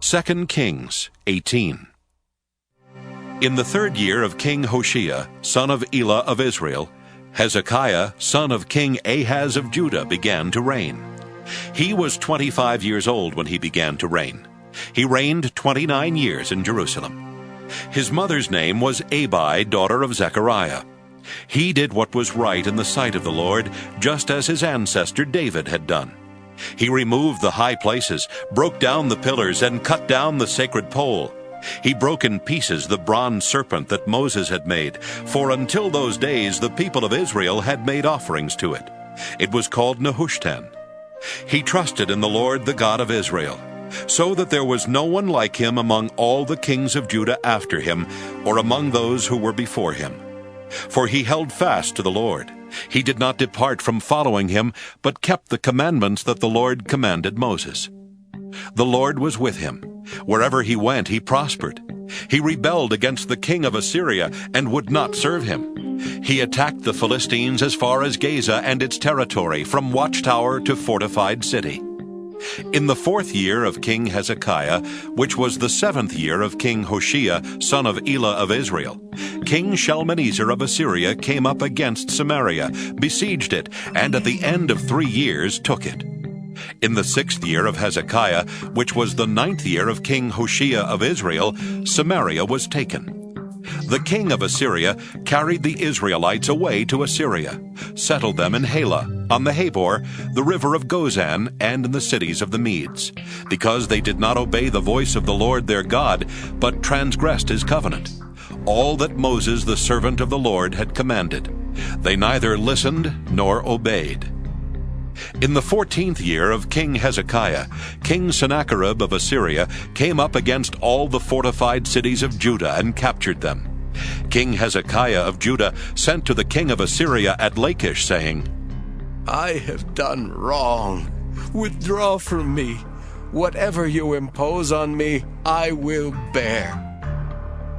2 Kings 18. In the 3rd year of King Hoshea, son of Elah of Israel, Hezekiah, son of King Ahaz of Judah, began to reign. He was 25 years old when he began to reign. He reigned 29 years in Jerusalem. His mother's name was Abi, daughter of Zechariah. He did what was right in the sight of the Lord, just as his ancestor David had done. He removed the high places, broke down the pillars, and cut down the sacred pole. He broke in pieces the bronze serpent that Moses had made, for until those days the people of Israel had made offerings to it. It was called Nehushtan. He trusted in the Lord, the God of Israel, so that there was no one like him among all the kings of Judah after him, or among those who were before him. For he held fast to the Lord. He did not depart from following him, but kept the commandments that the Lord commanded Moses. The Lord was with him. Wherever he went, he prospered. He rebelled against the king of Assyria and would not serve him. He attacked the Philistines as far as Gaza and its territory, from watchtower to fortified city. In the 4th year of King Hezekiah, which was the 7th year of King Hoshea, son of Elah of Israel, King Shalmaneser of Assyria came up against Samaria, besieged it, and at the end of 3 years took it. In the 6th year of Hezekiah, which was the 9th year of King Hoshea of Israel, Samaria was taken. The king of Assyria carried the Israelites away to Assyria, settled them in Halah, on the Habor, the river of Gozan, and in the cities of the Medes, because they did not obey the voice of the Lord their God, but transgressed his covenant, all that Moses the servant of the Lord had commanded. They neither listened nor obeyed. In the 14th year of King Hezekiah, King Sennacherib of Assyria came up against all the fortified cities of Judah and captured them. King Hezekiah of Judah sent to the king of Assyria at Lachish, saying, I have done wrong. Withdraw from me. Whatever you impose on me, I will bear.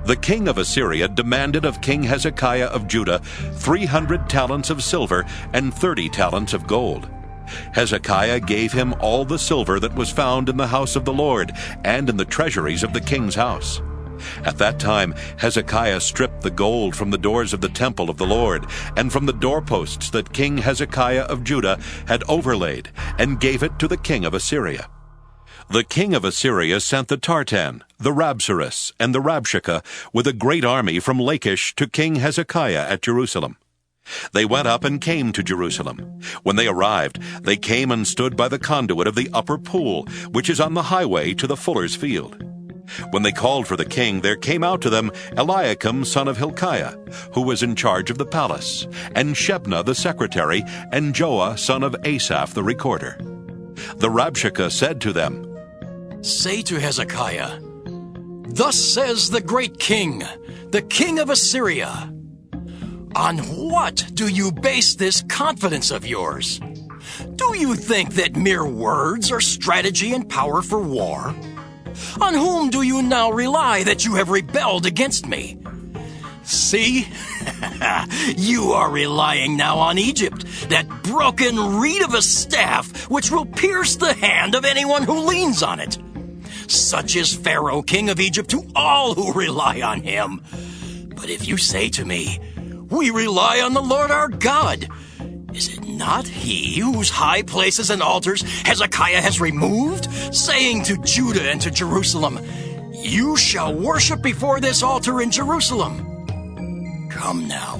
The king of Assyria demanded of King Hezekiah of Judah 300 talents of silver and 30 talents of gold. Hezekiah gave him all the silver that was found in the house of the Lord and in the treasuries of the king's house. At that time Hezekiah stripped the gold from the doors of the temple of the Lord and from the doorposts that King Hezekiah of Judah had overlaid, and gave it to the king of Assyria. The king of Assyria sent the Tartan, the Rabsaris, and the Rabshakeh with a great army from Lachish to King Hezekiah at Jerusalem. They went up and came to Jerusalem. When they arrived, they came and stood by the conduit of the upper pool, which is on the highway to the fuller's field. When they called for the king, there came out to them Eliakim son of Hilkiah, who was in charge of the palace, and Shebna the secretary, and Joah son of Asaph the recorder. The Rabshakeh said to them, Say to Hezekiah, Thus says the great king, the king of Assyria, On what do you base this confidence of yours? Do you think that mere words are strategy and power for war? On whom do you now rely that you have rebelled against me? See, you are relying now on Egypt, that broken reed of a staff which will pierce the hand of anyone who leans on it. Such is Pharaoh, king of Egypt, to all who rely on him. But if you say to me, We rely on the Lord our God, is it not he whose high places and altars Hezekiah has removed, saying to Judah and to Jerusalem, You shall worship before this altar in Jerusalem? Come now,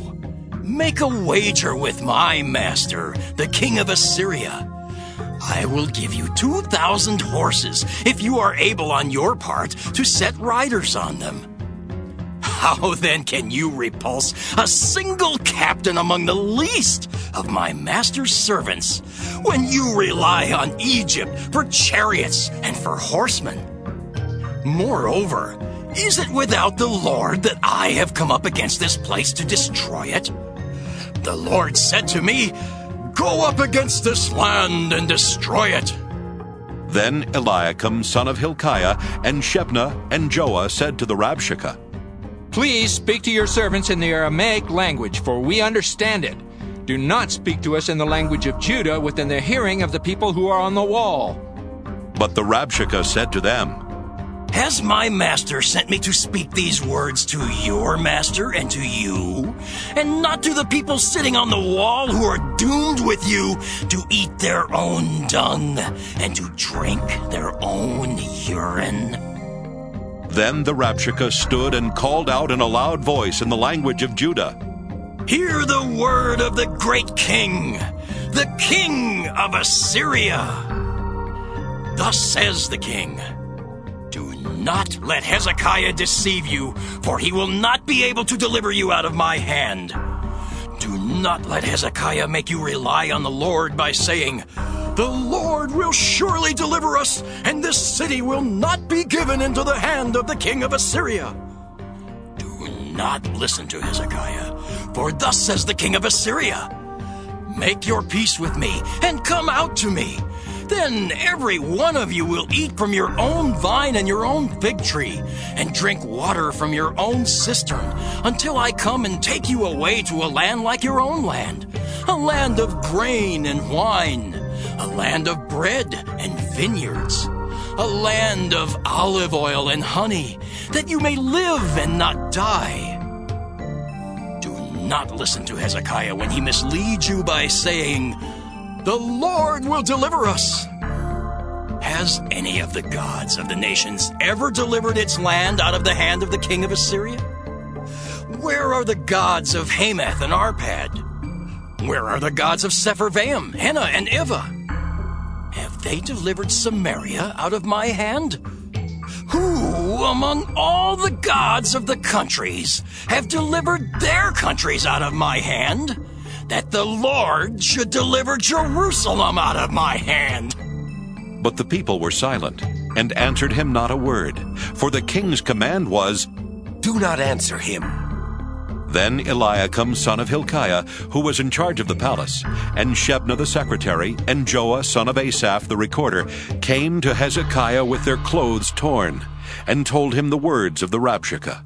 make a wager with my master, the king of Assyria. I will give you 2,000 horses if you are able on your part to set riders on them. How then can you repulse a single captain among the least of my master's servants when you rely on Egypt for chariots and for horsemen? Moreover, is it without the Lord that I have come up against this place to destroy it? The Lord said to me, Go up against this land and destroy it. Then Eliakim son of Hilkiah and Shebna and Joah said to the Rabshakeh, Please speak to your servants in the Aramaic language, for we understand it. Do not speak to us in the language of Judah within the hearing of the people who are on the wall. But the Rabshakeh said to them, Has my master sent me to speak these words to your master and to you, and not to the people sitting on the wall who are doomed with you to eat their own dung and to drink their own urine? Then the Rabshakeh stood and called out in a loud voice in the language of Judah. Hear the word of the great king, the king of Assyria. Thus says the king, do not let Hezekiah deceive you, for he will not be able to deliver you out of my hand. Do not let Hezekiah make you rely on the Lord by saying, the Lord will surely deliver us, and this city will not be given into the hand of the king of Assyria. Do not listen to Hezekiah, for thus says the king of Assyria, make your peace with me, and come out to me. Then every one of you will eat from your own vine and your own fig tree, and drink water from your own cistern, until I come and take you away to a land like your own land, a land of grain and wine, a land of bread and vineyards, a land of olive oil and honey, that you may live and not die. Do not listen to Hezekiah when he misleads you by saying, the Lord will deliver us. Has any of the gods of the nations ever delivered its land out of the hand of the king of Assyria? Where are the gods of Hamath and Arpad? Where are the gods of Sepharvaim, Hena, and Ivah? Have they delivered Samaria out of my hand? Who among all the gods of the countries have delivered their countries out of my hand, that the Lord should deliver Jerusalem out of my hand? But the people were silent, and answered him not a word, for the king's command was, Do not answer him. Then Eliakim son of Hilkiah, who was in charge of the palace, and Shebna the secretary, and Joah son of Asaph the recorder, came to Hezekiah with their clothes torn, and told him the words of the Rabshakeh.